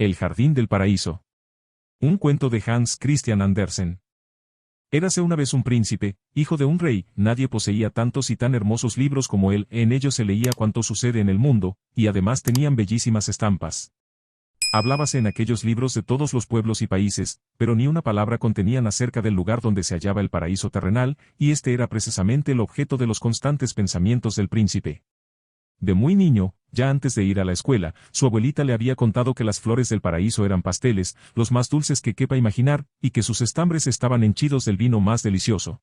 El jardín del paraíso. Un cuento de Hans Christian Andersen. Érase una vez un príncipe, hijo de un rey, nadie poseía tantos y tan hermosos libros como él, en ellos se leía cuanto sucede en el mundo, y además tenían bellísimas estampas. Hablábase en aquellos libros de todos los pueblos y países, pero ni una palabra contenían acerca del lugar donde se hallaba el paraíso terrenal, y este era precisamente el objeto de los constantes pensamientos del príncipe. De muy niño, ya antes de ir a la escuela, su abuelita le había contado que las flores del paraíso eran pasteles, los más dulces que quepa imaginar, y que sus estambres estaban henchidos del vino más delicioso.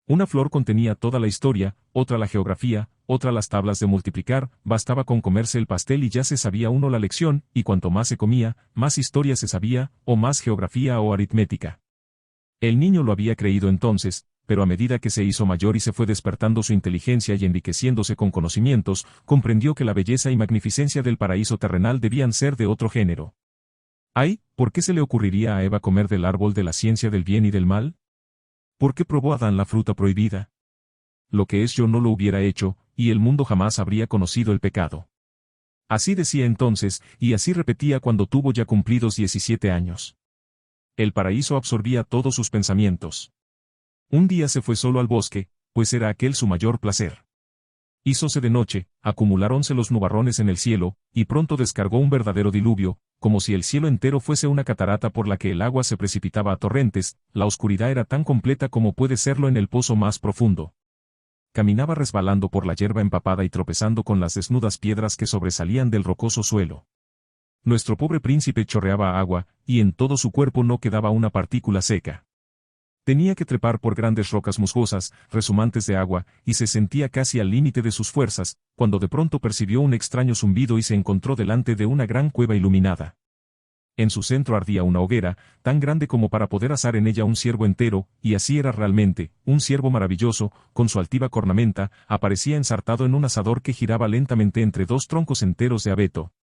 Una flor contenía toda la historia, otra la geografía, otra las tablas de multiplicar, bastaba con comerse el pastel y ya se sabía uno la lección, y cuanto más se comía, más historia se sabía, o más geografía o aritmética. El niño lo había creído entonces, pero a medida que se hizo mayor y se fue despertando su inteligencia y enriqueciéndose con conocimientos, comprendió que la belleza y magnificencia del paraíso terrenal debían ser de otro género. ¡Ay! ¿Por qué se le ocurriría a Eva comer del árbol de la ciencia del bien y del mal? ¿Por qué probó Adán la fruta prohibida? Lo que es yo no lo hubiera hecho, y el mundo jamás habría conocido el pecado. Así decía entonces, y así repetía cuando tuvo ya cumplidos 17 años. El paraíso absorbía todos sus pensamientos. Un día se fue solo al bosque, pues era aquel su mayor placer. Hízose de noche, acumuláronse los nubarrones en el cielo, y pronto descargó un verdadero diluvio, como si el cielo entero fuese una catarata por la que el agua se precipitaba a torrentes, la oscuridad era tan completa como puede serlo en el pozo más profundo. Caminaba resbalando por la hierba empapada y tropezando con las desnudas piedras que sobresalían del rocoso suelo. Nuestro pobre príncipe chorreaba agua, y en todo su cuerpo no quedaba una partícula seca. Tenía que trepar por grandes rocas musgosas, resumantes de agua, y se sentía casi al límite de sus fuerzas, cuando de pronto percibió un extraño zumbido y se encontró delante de una gran cueva iluminada. En su centro ardía una hoguera, tan grande como para poder asar en ella un ciervo entero, y así era realmente, un ciervo maravilloso, con su altiva cornamenta, aparecía ensartado en un asador que giraba lentamente entre dos troncos enteros de abeto.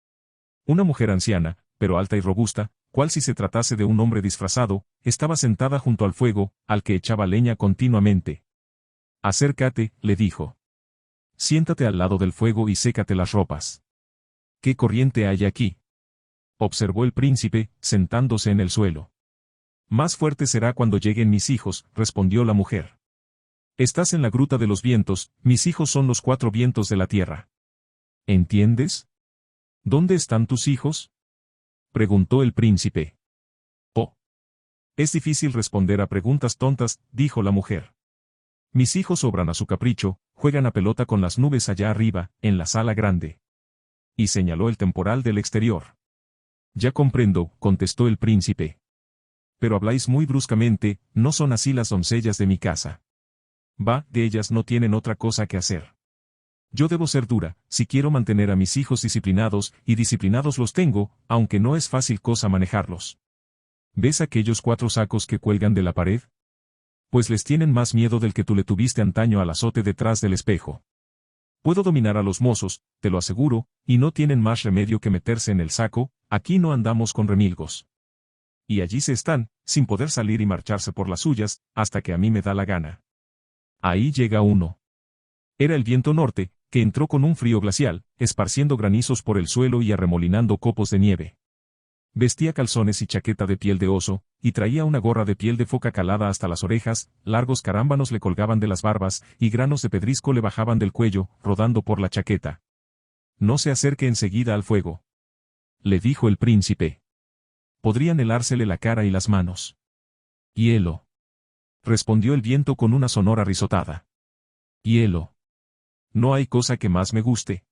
Una mujer anciana, pero alta y robusta, cual si se tratase de un hombre disfrazado, estaba sentada junto al fuego, al que echaba leña continuamente. «Acércate», le dijo. «Siéntate al lado del fuego y sécate las ropas». «¿Qué corriente hay aquí?», observó el príncipe, sentándose en el suelo. «Más fuerte será cuando lleguen mis hijos», respondió la mujer. «Estás en la gruta de los vientos, mis hijos son los 4 vientos de la tierra». «¿Entiendes? ¿Dónde están tus hijos?», preguntó el príncipe. «Oh. Es difícil responder a preguntas tontas», dijo la mujer. «Mis hijos obran a su capricho, juegan a pelota con las nubes allá arriba, en la sala grande». Y señaló el temporal del exterior. «Ya comprendo», contestó el príncipe. «Pero habláis muy bruscamente, no son así las doncellas de mi casa. Va, de ellas no tienen otra cosa que hacer. Yo debo ser dura, si quiero mantener a mis hijos disciplinados, y disciplinados los tengo, aunque no es fácil cosa manejarlos. ¿Ves aquellos 4 sacos que cuelgan de la pared? Pues les tienen más miedo del que tú le tuviste antaño al azote detrás del espejo. Puedo dominar a los mozos, te lo aseguro, y no tienen más remedio que meterse en el saco, aquí no andamos con remilgos. Y allí se están, sin poder salir y marcharse por las suyas, hasta que a mí me da la gana. Ahí llega uno». Era el viento norte, que entró con un frío glacial, esparciendo granizos por el suelo y arremolinando copos de nieve. Vestía calzones y chaqueta de piel de oso, y traía una gorra de piel de foca calada hasta las orejas, largos carámbanos le colgaban de las barbas, y granos de pedrisco le bajaban del cuello, rodando por la chaqueta. «No se acerque enseguida al fuego», le dijo el príncipe. «Podrían helársele la cara y las manos». «Hielo», respondió el viento con una sonora risotada. «Hielo. No hay cosa que más me guste.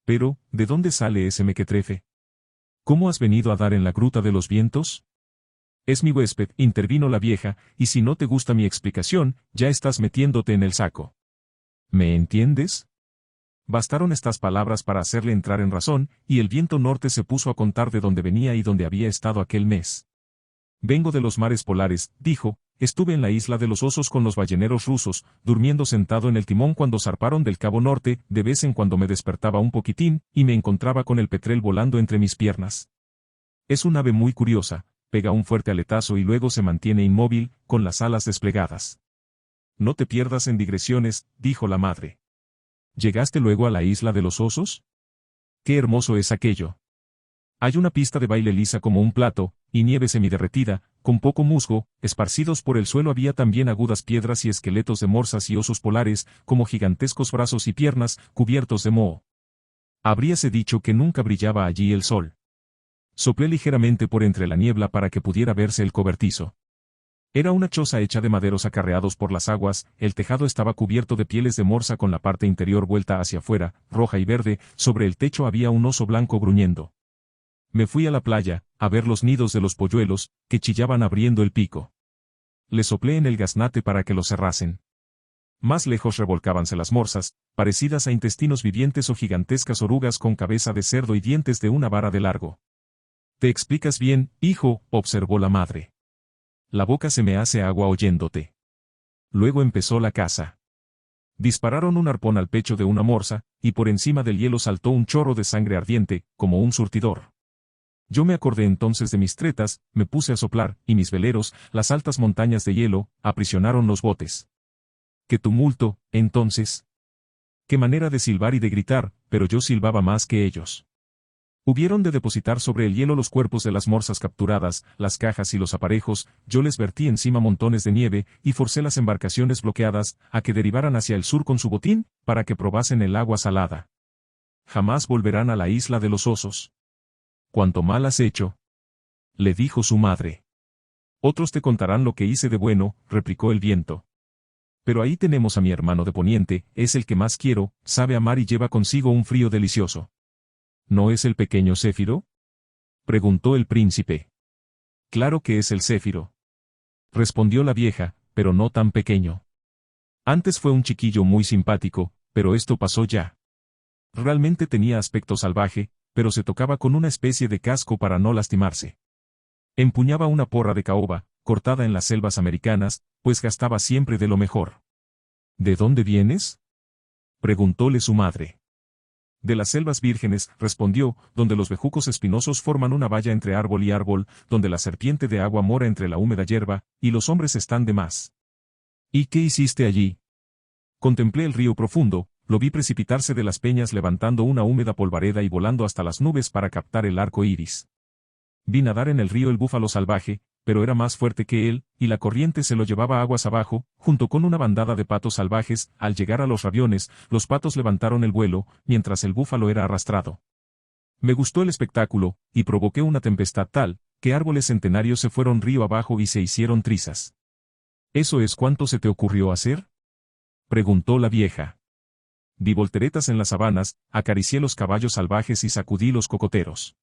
Pero, ¿de dónde sale ese mequetrefe? ¿Cómo has venido a dar en la gruta de los vientos?» «Es mi huésped», intervino la vieja, «y si no te gusta mi explicación, ya estás metiéndote en el saco». «¿Me entiendes?». Bastaron estas palabras para hacerle entrar en razón, y el viento norte se puso a contar de dónde venía y dónde había estado aquel mes. «Vengo de los mares polares», dijo. «Estuve en la isla de los osos con los balleneros rusos, durmiendo sentado en el timón cuando zarparon del Cabo Norte, de vez en cuando me despertaba un poquitín, y me encontraba con el petrel volando entre mis piernas. Es un ave muy curiosa, pega un fuerte aletazo y luego se mantiene inmóvil, con las alas desplegadas». «No te pierdas en digresiones», dijo la madre. «¿Llegaste luego a la isla de los osos? Qué hermoso es aquello». Hay una pista de baile lisa como un plato, y nieve semiderretida, con poco musgo, esparcidos por el suelo había también agudas piedras y esqueletos de morsas y osos polares, como gigantescos brazos y piernas, cubiertos de moho. Habríase dicho que nunca brillaba allí el sol. Soplé ligeramente por entre la niebla para que pudiera verse el cobertizo. Era una choza hecha de maderos acarreados por las aguas, el tejado estaba cubierto de pieles de morsa con la parte interior vuelta hacia afuera, roja y verde, sobre el techo había un oso blanco gruñendo. Me fui a la playa, a ver los nidos de los polluelos, que chillaban abriendo el pico. Le soplé en el gaznate para que lo cerrasen. Más lejos revolcábanse las morsas, parecidas a intestinos vivientes o gigantescas orugas con cabeza de cerdo y dientes de una vara de largo. «Te explicas bien, hijo», observó la madre. «La boca se me hace agua oyéndote». Luego empezó la caza. Dispararon un arpón al pecho de una morsa, y por encima del hielo saltó un chorro de sangre ardiente, como un surtidor. Yo me acordé entonces de mis tretas, me puse a soplar, y mis veleros, las altas montañas de hielo, aprisionaron los botes. ¡Qué tumulto, entonces! ¡Qué manera de silbar y de gritar!, pero yo silbaba más que ellos. Hubieron de depositar sobre el hielo los cuerpos de las morsas capturadas, las cajas y los aparejos, yo les vertí encima montones de nieve, y forcé las embarcaciones bloqueadas, a que derivaran hacia el sur con su botín, para que probasen el agua salada. Jamás volverán a la isla de los osos. «¿Cuánto mal has hecho?», le dijo su madre. «Otros te contarán lo que hice de bueno», replicó el viento. «Pero ahí tenemos a mi hermano de Poniente, es el que más quiero, sabe amar y lleva consigo un frío delicioso». «¿No es el pequeño Céfiro?», preguntó el príncipe. «Claro que es el Céfiro», respondió la vieja, «pero no tan pequeño. Antes fue un chiquillo muy simpático, pero esto pasó ya. Realmente tenía aspecto salvaje, pero se tocaba con una especie de casco para no lastimarse. Empuñaba una porra de caoba, cortada en las selvas americanas, pues gastaba siempre de lo mejor». «¿De dónde vienes?», preguntóle su madre. «De las selvas vírgenes», respondió, «donde los bejucos espinosos forman una valla entre árbol y árbol, donde la serpiente de agua mora entre la húmeda hierba, y los hombres están de más». «¿Y qué hiciste allí?». «Contemplé el río profundo, lo vi precipitarse de las peñas levantando una húmeda polvareda y volando hasta las nubes para captar el arco iris. Vi nadar en el río el búfalo salvaje, pero era más fuerte que él, y la corriente se lo llevaba aguas abajo, junto con una bandada de patos salvajes. Al llegar a los raviones, los patos levantaron el vuelo, mientras el búfalo era arrastrado. Me gustó el espectáculo, y provoqué una tempestad tal, que árboles centenarios se fueron río abajo y se hicieron trizas». «¿Eso es cuánto se te ocurrió hacer?», preguntó la vieja. «Di volteretas en las sabanas, acaricié los caballos salvajes y sacudí los cocoteros».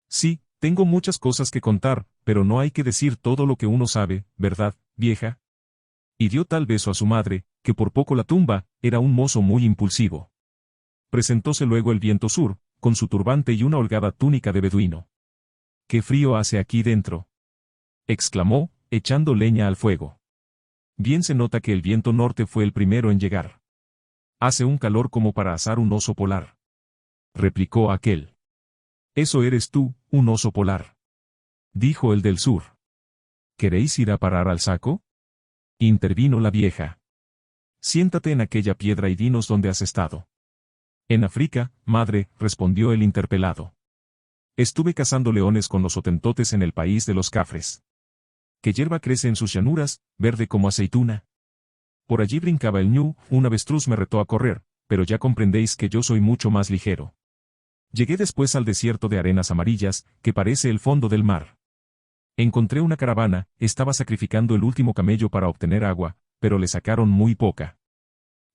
«Sí, tengo muchas cosas que contar, pero no hay que decir todo lo que uno sabe, ¿verdad, vieja?». Y dio tal beso a su madre, que por poco la tumba, era un mozo muy impulsivo. Presentóse luego el viento sur, con su turbante y una holgada túnica de beduino. «¡Qué frío hace aquí dentro!», exclamó, echando leña al fuego. «Bien se nota que el viento norte fue el primero en llegar. Hace un calor como para asar un oso polar», replicó aquel. «Eso eres tú, un oso polar», dijo el del sur. «¿Queréis ir a parar al saco?», intervino la vieja. «Siéntate en aquella piedra y dinos dónde has estado». «En África, madre», respondió el interpelado. «Estuve cazando leones con los hotentotes en el país de los Cafres». «¿Qué hierba crece en sus llanuras, verde como aceituna?». «Por allí brincaba el ñu, un avestruz me retó a correr, pero ya comprendéis que yo soy mucho más ligero». «Llegué después al desierto de arenas amarillas, que parece el fondo del mar. Encontré una caravana, estaba sacrificando el último camello para obtener agua, pero le sacaron muy poca.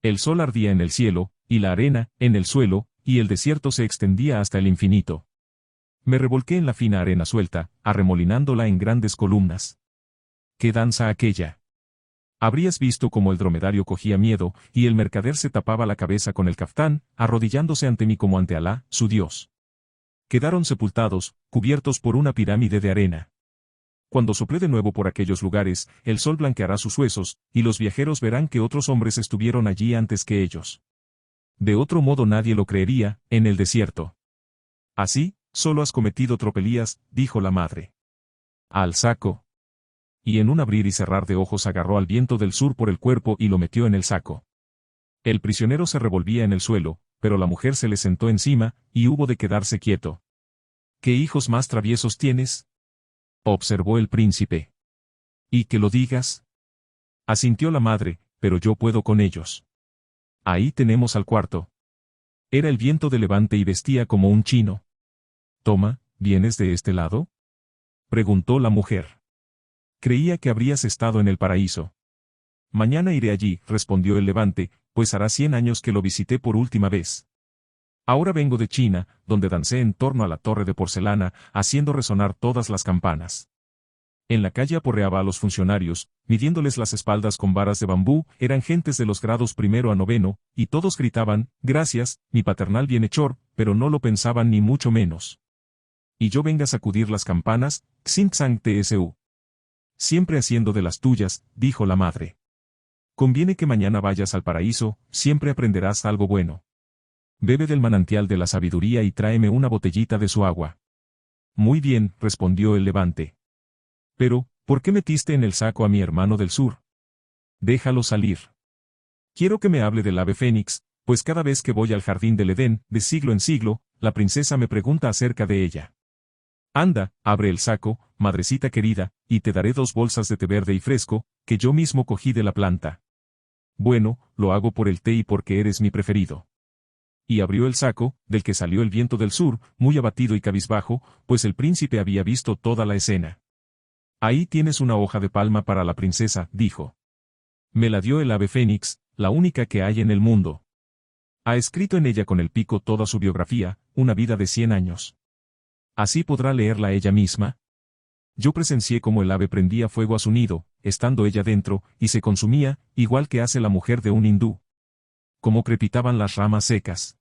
El sol ardía en el cielo, y la arena, en el suelo, y el desierto se extendía hasta el infinito. Me revolqué en la fina arena suelta, arremolinándola en grandes columnas. ¿Qué danza aquella? Habrías visto cómo el dromedario cogía miedo, y el mercader se tapaba la cabeza con el caftán, arrodillándose ante mí como ante Alá, su Dios. Quedaron sepultados, cubiertos por una pirámide de arena. Cuando soplé de nuevo por aquellos lugares, el sol blanqueará sus huesos, y los viajeros verán que otros hombres estuvieron allí antes que ellos. De otro modo nadie lo creería, en el desierto». «Así, solo has cometido tropelías», dijo la madre. «Al saco». Y en un abrir y cerrar de ojos agarró al viento del sur por el cuerpo y lo metió en el saco. El prisionero se revolvía en el suelo, pero la mujer se le sentó encima, y hubo de quedarse quieto. ¿Qué hijos más traviesos tienes?, observó el príncipe. ¿Y que lo digas?, asintió la madre, pero yo puedo con ellos. Ahí tenemos al cuarto. Era el viento de levante y vestía como un chino. Toma, ¿vienes de este lado?, preguntó la mujer. Creía que habrías estado en el paraíso. Mañana iré allí, respondió el levante, pues hará 100 años que lo visité por última vez. Ahora vengo de China, donde dancé en torno a la torre de porcelana, haciendo resonar todas las campanas. En la calle aporreaba a los funcionarios, midiéndoles las espaldas con varas de bambú, eran gentes de los grados 1 a 9, y todos gritaban, gracias, mi paternal bienhechor, pero no lo pensaban ni mucho menos. Y yo venga a sacudir las campanas, Xinxiang Tsu. Siempre haciendo de las tuyas, dijo la madre. Conviene que mañana vayas al paraíso, siempre aprenderás algo bueno. Bebe del manantial de la sabiduría y tráeme una botellita de su agua. Muy bien, respondió el levante. Pero, ¿por qué metiste en el saco a mi hermano del sur? Déjalo salir. Quiero que me hable del ave fénix, pues cada vez que voy al jardín del Edén, de siglo en siglo, la princesa me pregunta acerca de ella. Anda, abre el saco, madrecita querida, y te daré 2 bolsas de té verde y fresco, que yo mismo cogí de la planta. Bueno, lo hago por el té y porque eres mi preferido. Y abrió el saco, del que salió el viento del sur, muy abatido y cabizbajo, pues el príncipe había visto toda la escena. Ahí tienes una hoja de palma para la princesa, dijo. Me la dio el ave fénix, la única que hay en el mundo. Ha escrito en ella con el pico toda su biografía, una vida de 100 años. Así podrá leerla ella misma. Yo presencié cómo el ave prendía fuego a su nido, estando ella dentro, y se consumía, igual que hace la mujer de un hindú. Cómo crepitaban las ramas secas.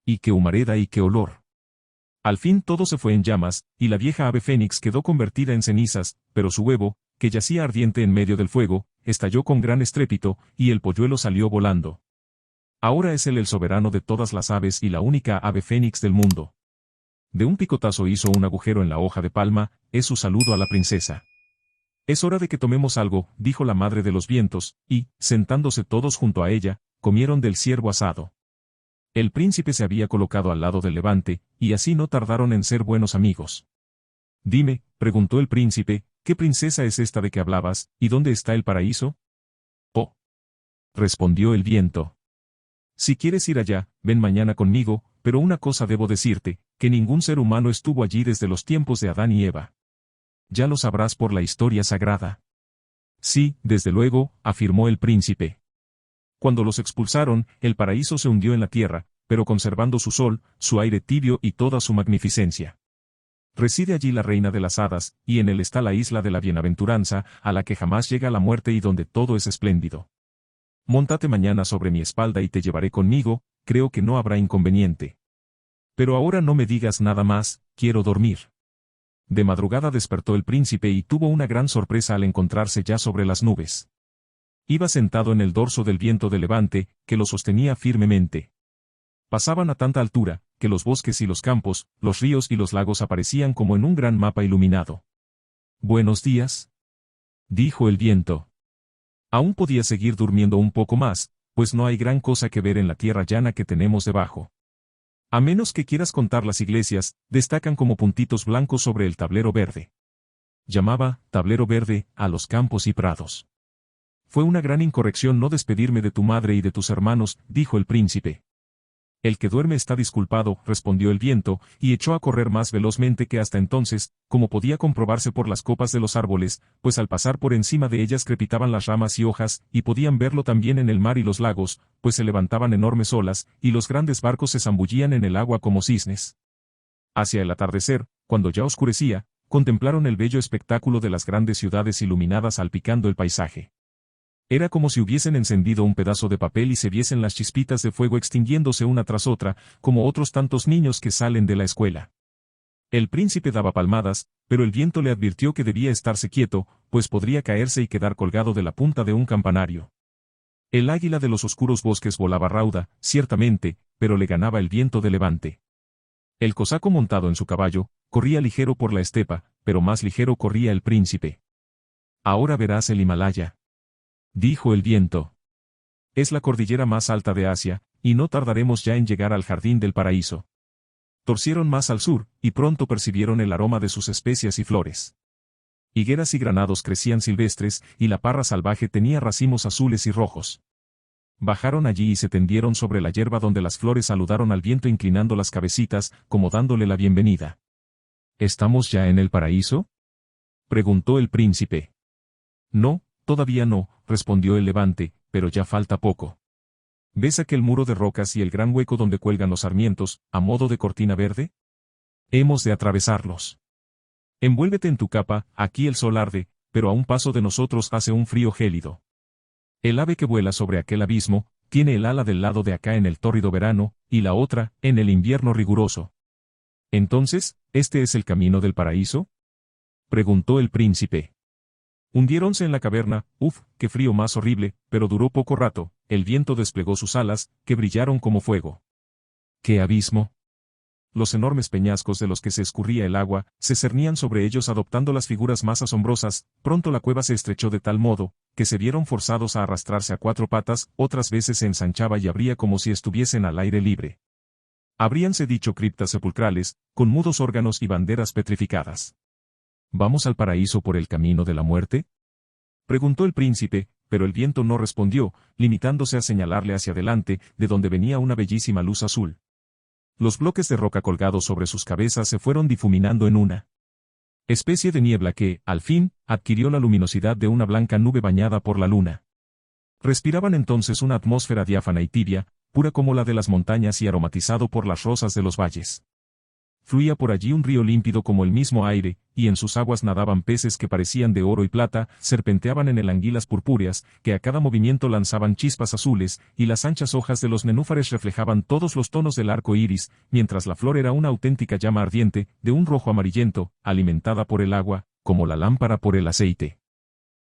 Y qué humareda y qué olor. Al fin todo se fue en llamas, y la vieja ave fénix quedó convertida en cenizas, pero su huevo, que yacía ardiente en medio del fuego, estalló con gran estrépito, y el polluelo salió volando. Ahora es él el soberano de todas las aves y la única ave fénix del mundo. De un picotazo hizo un agujero en la hoja de palma, es su saludo a la princesa. Es hora de que tomemos algo, dijo la madre de los vientos, y, sentándose todos junto a ella, comieron del ciervo asado. El príncipe se había colocado al lado del levante, y así no tardaron en ser buenos amigos. Dime, preguntó el príncipe, ¿qué princesa es esta de que hablabas, y dónde está el paraíso? Oh, respondió el viento. Si quieres ir allá, ven mañana conmigo, pero una cosa debo decirte, que ningún ser humano estuvo allí desde los tiempos de Adán y Eva. Ya lo sabrás por la historia sagrada. Sí, desde luego, afirmó el príncipe. Cuando los expulsaron, el paraíso se hundió en la tierra, pero conservando su sol, su aire tibio y toda su magnificencia. Reside allí la reina de las hadas, y en él está la isla de la bienaventuranza, a la que jamás llega la muerte y donde todo es espléndido. Móntate mañana sobre mi espalda y te llevaré conmigo, creo que no habrá inconveniente. Pero ahora no me digas nada más, quiero dormir. De madrugada despertó el príncipe y tuvo una gran sorpresa al encontrarse ya sobre las nubes. Iba sentado en el dorso del viento de levante, que lo sostenía firmemente. Pasaban a tanta altura, que los bosques y los campos, los ríos y los lagos aparecían como en un gran mapa iluminado. «Buenos días», dijo el viento. Aún podía seguir durmiendo un poco más, pues no hay gran cosa que ver en la tierra llana que tenemos debajo. A menos que quieras contar las iglesias, destacan como puntitos blancos sobre el tablero verde. Llamaba tablero verde a los campos y prados. Fue una gran incorrección no despedirme de tu madre y de tus hermanos, dijo el príncipe. El que duerme está disculpado, respondió el viento, y echó a correr más velozmente que hasta entonces, como podía comprobarse por las copas de los árboles, pues al pasar por encima de ellas crepitaban las ramas y hojas, y podían verlo también en el mar y los lagos, pues se levantaban enormes olas, y los grandes barcos se zambullían en el agua como cisnes. Hacia el atardecer, cuando ya oscurecía, contemplaron el bello espectáculo de las grandes ciudades iluminadas salpicando el paisaje. Era como si hubiesen encendido un pedazo de papel y se viesen las chispitas de fuego extinguiéndose una tras otra, como otros tantos niños que salen de la escuela. El príncipe daba palmadas, pero el viento le advirtió que debía estarse quieto, pues podría caerse y quedar colgado de la punta de un campanario. El águila de los oscuros bosques volaba rauda, ciertamente, pero le ganaba el viento de levante. El cosaco montado en su caballo, corría ligero por la estepa, pero más ligero corría el príncipe. Ahora verás el Himalaya, dijo el viento. Es la cordillera más alta de Asia, y no tardaremos ya en llegar al jardín del paraíso. Torcieron más al sur, y pronto percibieron el aroma de sus especias y flores. Higueras y granados crecían silvestres, y la parra salvaje tenía racimos azules y rojos. Bajaron allí y se tendieron sobre la hierba donde las flores saludaron al viento inclinando las cabecitas, como dándole la bienvenida. ¿Estamos ya en el paraíso?, preguntó el príncipe. No, todavía no, respondió el levante, pero ya falta poco. ¿Ves aquel muro de rocas y el gran hueco donde cuelgan los sarmientos, a modo de cortina verde? Hemos de atravesarlos. Envuélvete en tu capa, aquí el sol arde, pero a un paso de nosotros hace un frío gélido. El ave que vuela sobre aquel abismo, tiene el ala del lado de acá en el tórrido verano, y la otra, en el invierno riguroso. Entonces, ¿este es el camino del paraíso?, preguntó el príncipe. Hundiéronse en la caverna, qué frío más horrible, pero duró poco rato, el viento desplegó sus alas, que brillaron como fuego. ¡Qué abismo! Los enormes peñascos de los que se escurría el agua, se cernían sobre ellos adoptando las figuras más asombrosas, pronto la cueva se estrechó de tal modo, que se vieron forzados a arrastrarse a cuatro patas, otras veces se ensanchaba y abría como si estuviesen al aire libre. Habríanse dicho criptas sepulcrales, con mudos órganos y banderas petrificadas. ¿Vamos al paraíso por el camino de la muerte?, preguntó el príncipe, pero el viento no respondió, limitándose a señalarle hacia adelante, de donde venía una bellísima luz azul. Los bloques de roca colgados sobre sus cabezas se fueron difuminando en una especie de niebla que, al fin, adquirió la luminosidad de una blanca nube bañada por la luna. Respiraban entonces una atmósfera diáfana y tibia, pura como la de las montañas y aromatizado por las rosas de los valles. Fluía por allí un río límpido como el mismo aire, y en sus aguas nadaban peces que parecían de oro y plata, serpenteaban en él anguilas purpúreas, que a cada movimiento lanzaban chispas azules, y las anchas hojas de los nenúfares reflejaban todos los tonos del arco iris, mientras la flor era una auténtica llama ardiente, de un rojo amarillento, alimentada por el agua, como la lámpara por el aceite.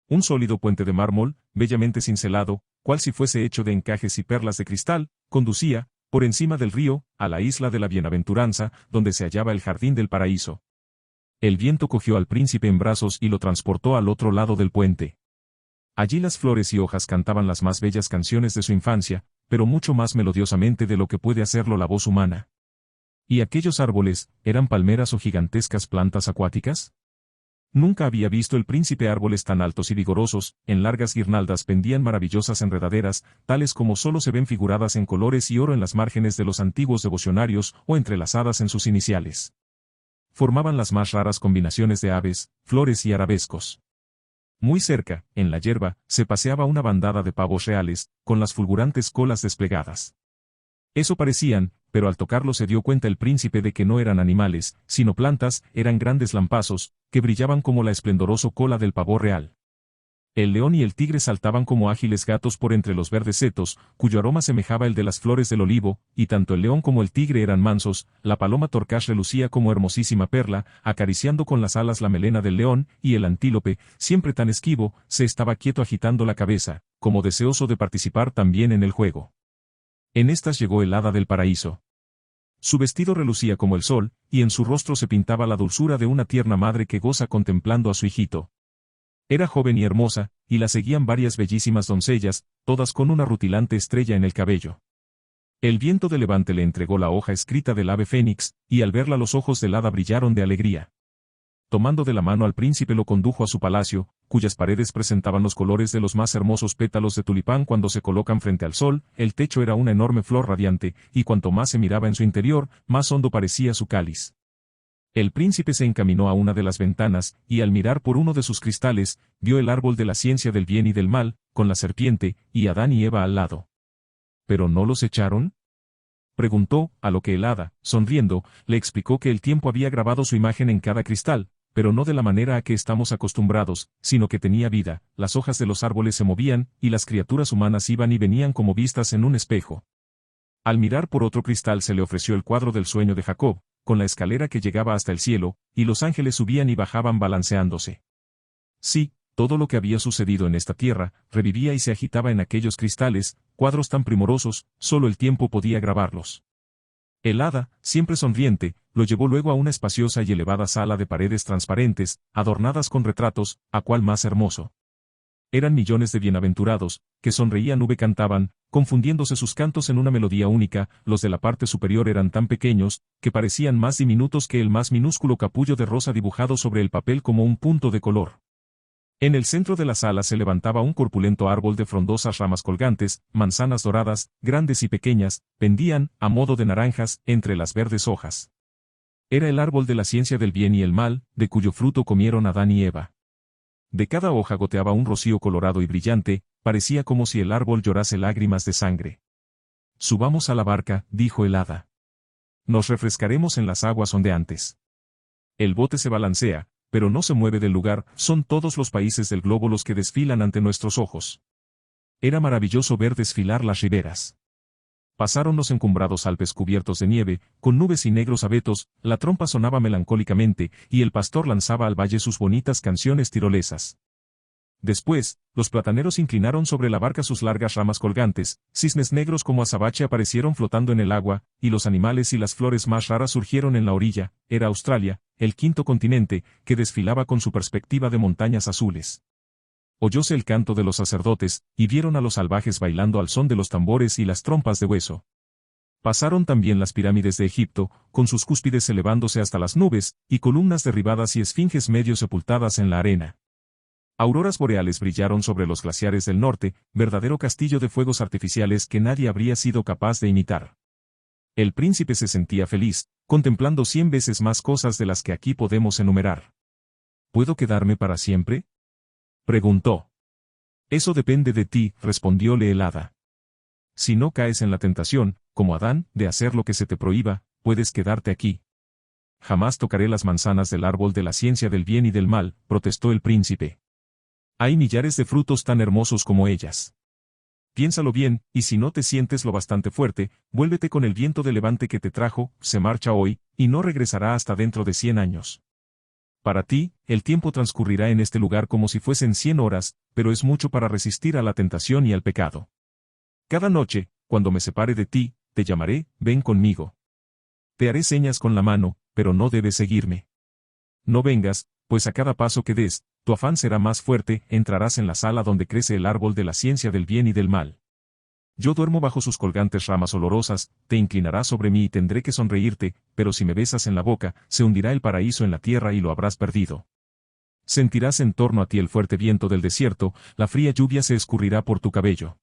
Un sólido puente de mármol, bellamente cincelado, cual si fuese hecho de encajes y perlas de cristal, conducía, por encima del río, a la isla de la bienaventuranza, donde se hallaba el jardín del paraíso. El viento cogió al príncipe en brazos y lo transportó al otro lado del puente. Allí las flores y hojas cantaban las más bellas canciones de su infancia, pero mucho más melodiosamente de lo que puede hacerlo la voz humana. ¿Y aquellos árboles, eran palmeras o gigantescas plantas acuáticas? Nunca había visto el príncipe árboles tan altos y vigorosos, en largas guirnaldas pendían maravillosas enredaderas, tales como solo se ven figuradas en colores y oro en las márgenes de los antiguos devocionarios o entrelazadas en sus iniciales. Formaban las más raras combinaciones de aves, flores y arabescos. Muy cerca, en la hierba, se paseaba una bandada de pavos reales, con las fulgurantes colas desplegadas. Eso parecían, pero al tocarlo se dio cuenta el príncipe de que no eran animales, sino plantas, eran grandes lampazos, que brillaban como la esplendorosa cola del pavo real. El león y el tigre saltaban como ágiles gatos por entre los verdes setos, cuyo aroma semejaba el de las flores del olivo, y tanto el león como el tigre eran mansos, la paloma torcaz relucía como hermosísima perla, acariciando con las alas la melena del león, y el antílope, siempre tan esquivo, se estaba quieto agitando la cabeza, como deseoso de participar también en el juego. En estas llegó el hada del paraíso. Su vestido relucía como el sol, y en su rostro se pintaba la dulzura de una tierna madre que goza contemplando a su hijito. Era joven y hermosa, y la seguían varias bellísimas doncellas, todas con una rutilante estrella en el cabello. El viento de levante le entregó la hoja escrita del ave fénix, y al verla los ojos del hada brillaron de alegría. Tomando de la mano al príncipe lo condujo a su palacio, cuyas paredes presentaban los colores de los más hermosos pétalos de tulipán cuando se colocan frente al sol, el techo era una enorme flor radiante, y cuanto más se miraba en su interior, más hondo parecía su cáliz. El príncipe se encaminó a una de las ventanas, y al mirar por uno de sus cristales, vio el árbol de la ciencia del bien y del mal, con la serpiente, y Adán y Eva al lado. ¿Pero no los echaron?, preguntó, a lo que el hada, sonriendo, le explicó que el tiempo había grabado su imagen en cada cristal, pero no de la manera a que estamos acostumbrados, sino que tenía vida, las hojas de los árboles se movían, y las criaturas humanas iban y venían como vistas en un espejo. Al mirar por otro cristal se le ofreció el cuadro del sueño de Jacob, con la escalera que llegaba hasta el cielo, y los ángeles subían y bajaban balanceándose. Sí, todo lo que había sucedido en esta tierra, revivía y se agitaba en aquellos cristales, cuadros tan primorosos, solo el tiempo podía grabarlos. El hada, siempre sonriente, lo llevó luego a una espaciosa y elevada sala de paredes transparentes, adornadas con retratos, a cual más hermoso. Eran millones de bienaventurados, que sonreían o cantaban, confundiéndose sus cantos en una melodía única. Los de la parte superior eran tan pequeños, que parecían más diminutos que el más minúsculo capullo de rosa dibujado sobre el papel como un punto de color. En el centro de la sala se levantaba un corpulento árbol de frondosas ramas colgantes, manzanas doradas, grandes y pequeñas, pendían, a modo de naranjas, entre las verdes hojas. Era el árbol de la ciencia del bien y el mal, de cuyo fruto comieron Adán y Eva. De cada hoja goteaba un rocío colorado y brillante, parecía como si el árbol llorase lágrimas de sangre. «Subamos a la barca», dijo el hada. «Nos refrescaremos en las aguas ondeantes». El bote se balancea, pero no se mueve del lugar. Son todos los países del globo los que desfilan ante nuestros ojos. Era maravilloso ver desfilar las riberas. Pasaron los encumbrados Alpes cubiertos de nieve, con nubes y negros abetos, la trompa sonaba melancólicamente, y el pastor lanzaba al valle sus bonitas canciones tirolesas. Después, los plataneros inclinaron sobre la barca sus largas ramas colgantes, cisnes negros como azabache aparecieron flotando en el agua, y los animales y las flores más raras surgieron en la orilla. Era Australia, el quinto continente, que desfilaba con su perspectiva de montañas azules. Oyóse el canto de los sacerdotes, y vieron a los salvajes bailando al son de los tambores y las trompas de hueso. Pasaron también las pirámides de Egipto, con sus cúspides elevándose hasta las nubes, y columnas derribadas y esfinges medio sepultadas en la arena. Auroras boreales brillaron sobre los glaciares del norte, verdadero castillo de fuegos artificiales que nadie habría sido capaz de imitar. El príncipe se sentía feliz, contemplando 100 veces más cosas de las que aquí podemos enumerar. ¿Puedo quedarme para siempre?, preguntó. Eso depende de ti, respondióle el hada. Si no caes en la tentación, como Adán, de hacer lo que se te prohíba, puedes quedarte aquí. Jamás tocaré las manzanas del árbol de la ciencia del bien y del mal, protestó el príncipe. Hay millares de frutos tan hermosos como ellas. Piénsalo bien, y si no te sientes lo bastante fuerte, vuélvete con el viento de levante que te trajo, se marcha hoy, y no regresará hasta dentro de 100 años. Para ti, el tiempo transcurrirá en este lugar como si fuesen 100 horas, pero es mucho para resistir a la tentación y al pecado. Cada noche, cuando me separe de ti, te llamaré, ven conmigo. Te haré señas con la mano, pero no debes seguirme. No vengas, pues a cada paso que des, tu afán será más fuerte. Entrarás en la sala donde crece el árbol de la ciencia del bien y del mal. Yo duermo bajo sus colgantes ramas olorosas, te inclinarás sobre mí y tendré que sonreírte, pero si me besas en la boca, se hundirá el paraíso en la tierra y lo habrás perdido. Sentirás en torno a ti el fuerte viento del desierto, la fría lluvia se escurrirá por tu cabello.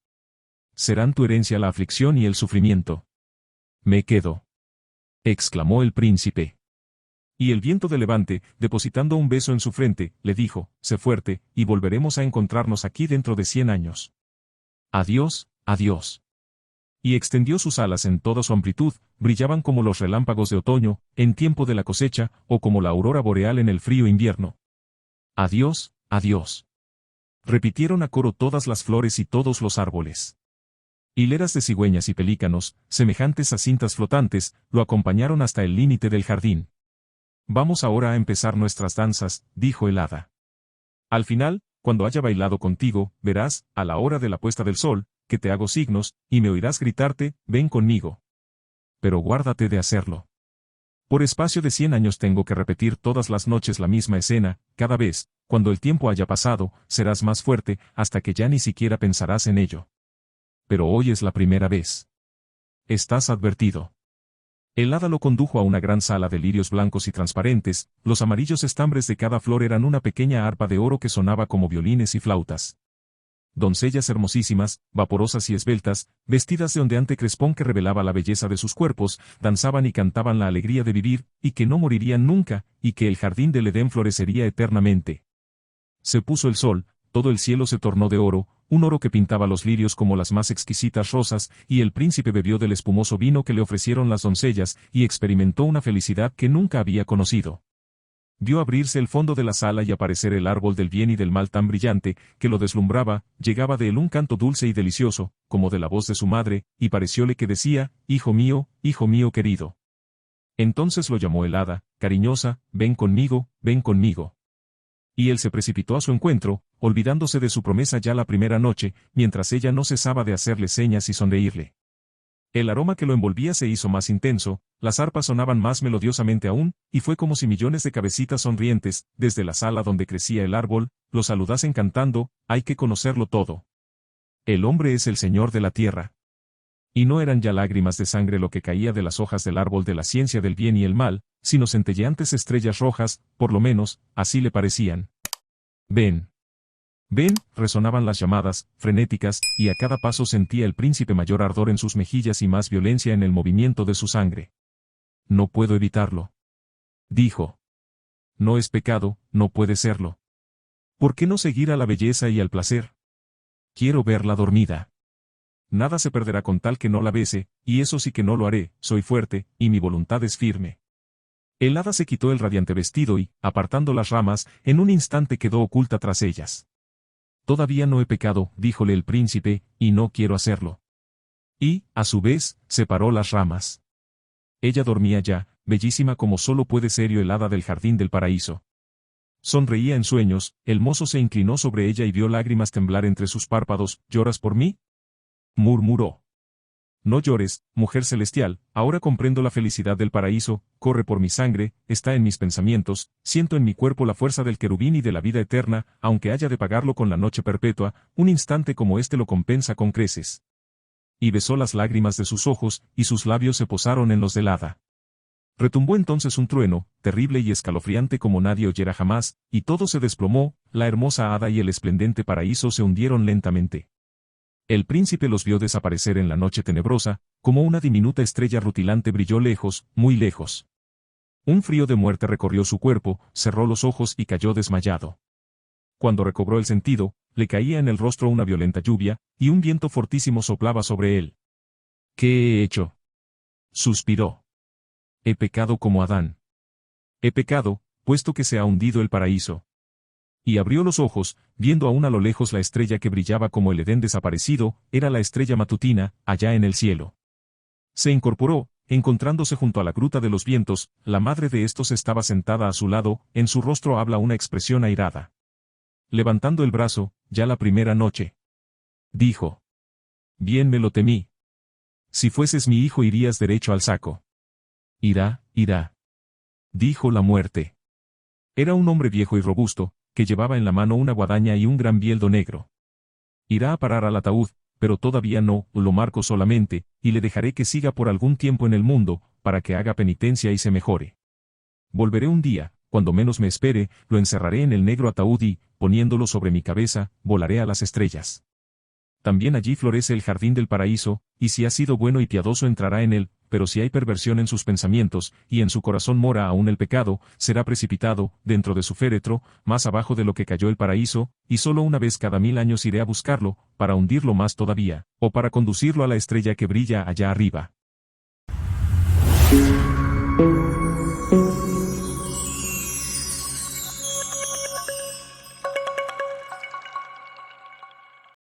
Serán tu herencia la aflicción y el sufrimiento. Me quedo, exclamó el príncipe. Y el viento de levante, depositando un beso en su frente, le dijo, sé fuerte, y volveremos a encontrarnos aquí dentro de 100 años. Adiós. Adiós. Y extendió sus alas en toda su amplitud, brillaban como los relámpagos de otoño, en tiempo de la cosecha, o como la aurora boreal en el frío invierno. Adiós, adiós. Repitieron a coro todas las flores y todos los árboles. Hileras de cigüeñas y pelícanos, semejantes a cintas flotantes, lo acompañaron hasta el límite del jardín. Vamos ahora a empezar nuestras danzas, dijo el hada. Al final, cuando haya bailado contigo, verás, a la hora de la puesta del sol, que te hago signos, y me oirás gritarte, ven conmigo. Pero guárdate de hacerlo. Por espacio de 100 años tengo que repetir todas las noches la misma escena, cada vez, cuando el tiempo haya pasado, serás más fuerte, hasta que ya ni siquiera pensarás en ello. Pero hoy es la primera vez. Estás advertido. El hada lo condujo a una gran sala de lirios blancos y transparentes, los amarillos estambres de cada flor eran una pequeña arpa de oro que sonaba como violines y flautas. Doncellas hermosísimas, vaporosas y esbeltas, vestidas de ondeante crespón que revelaba la belleza de sus cuerpos, danzaban y cantaban la alegría de vivir, y que no morirían nunca, y que el jardín del Edén florecería eternamente. Se puso el sol, todo el cielo se tornó de oro, un oro que pintaba los lirios como las más exquisitas rosas, y el príncipe bebió del espumoso vino que le ofrecieron las doncellas, y experimentó una felicidad que nunca había conocido. Vio abrirse el fondo de la sala y aparecer el árbol del bien y del mal tan brillante, que lo deslumbraba, llegaba de él un canto dulce y delicioso, como de la voz de su madre, y parecióle que decía, hijo mío querido. Entonces lo llamó el hada, cariñosa, ven conmigo, ven conmigo. Y él se precipitó a su encuentro, olvidándose de su promesa ya la primera noche, mientras ella no cesaba de hacerle señas y sonreírle. El aroma que lo envolvía se hizo más intenso, las arpas sonaban más melodiosamente aún, y fue como si millones de cabecitas sonrientes, desde la sala donde crecía el árbol, lo saludasen cantando, hay que conocerlo todo. El hombre es el señor de la tierra. Y no eran ya lágrimas de sangre lo que caía de las hojas del árbol de la ciencia del bien y el mal, sino centelleantes estrellas rojas, por lo menos, así le parecían. Ven. Ven, resonaban las llamadas, frenéticas, y a cada paso sentía el príncipe mayor ardor en sus mejillas y más violencia en el movimiento de su sangre. No puedo evitarlo. Dijo. No es pecado, no puede serlo. ¿Por qué no seguir a la belleza y al placer? Quiero verla dormida. Nada se perderá con tal que no la bese, y eso sí que no lo haré, soy fuerte, y mi voluntad es firme. El hada se quitó el radiante vestido y, apartando las ramas, en un instante quedó oculta tras ellas. Todavía no he pecado, díjole el príncipe, y no quiero hacerlo. Y, a su vez, separó las ramas. Ella dormía ya, bellísima como solo puede ser el hada del jardín del paraíso. Sonreía en sueños, el mozo se inclinó sobre ella y vio lágrimas temblar entre sus párpados. ¿Lloras por mí?, murmuró. No llores, mujer celestial, ahora comprendo la felicidad del paraíso, corre por mi sangre, está en mis pensamientos, siento en mi cuerpo la fuerza del querubín y de la vida eterna, aunque haya de pagarlo con la noche perpetua, un instante como este lo compensa con creces. Y besó las lágrimas de sus ojos, y sus labios se posaron en los del hada. Retumbó entonces un trueno, terrible y escalofriante como nadie oyera jamás, y todo se desplomó, la hermosa hada y el esplendente paraíso se hundieron lentamente. El príncipe los vio desaparecer en la noche tenebrosa, como una diminuta estrella rutilante brilló lejos, muy lejos. Un frío de muerte recorrió su cuerpo, cerró los ojos y cayó desmayado. Cuando recobró el sentido, le caía en el rostro una violenta lluvia, y un viento fortísimo soplaba sobre él. ¿Qué he hecho?, suspiró. He pecado como Adán. He pecado, puesto que se ha hundido el paraíso. Y abrió los ojos, viendo aún a lo lejos la estrella que brillaba como el Edén desaparecido, era la estrella matutina, allá en el cielo. Se incorporó, encontrándose junto a la gruta de los vientos, la madre de estos estaba sentada a su lado, en su rostro habla una expresión airada. Levantando el brazo, ya la primera noche. Dijo. Bien me lo temí. Si fueses mi hijo irías derecho al saco. Irá, irá. Dijo la muerte. Era un hombre viejo y robusto, que llevaba en la mano una guadaña y un gran bieldo negro. Irá a parar al ataúd, pero todavía no, lo marco solamente, y le dejaré que siga por algún tiempo en el mundo, para que haga penitencia y se mejore. Volveré un día, cuando menos me espere, lo encerraré en el negro ataúd y, poniéndolo sobre mi cabeza, volaré a las estrellas. También allí florece el jardín del paraíso, y si ha sido bueno y piadoso entrará en él, pero si hay perversión en sus pensamientos, y en su corazón mora aún el pecado, será precipitado, dentro de su féretro, más abajo de lo que cayó el paraíso, y solo una vez cada 1000 años iré a buscarlo, para hundirlo más todavía, o para conducirlo a la estrella que brilla allá arriba.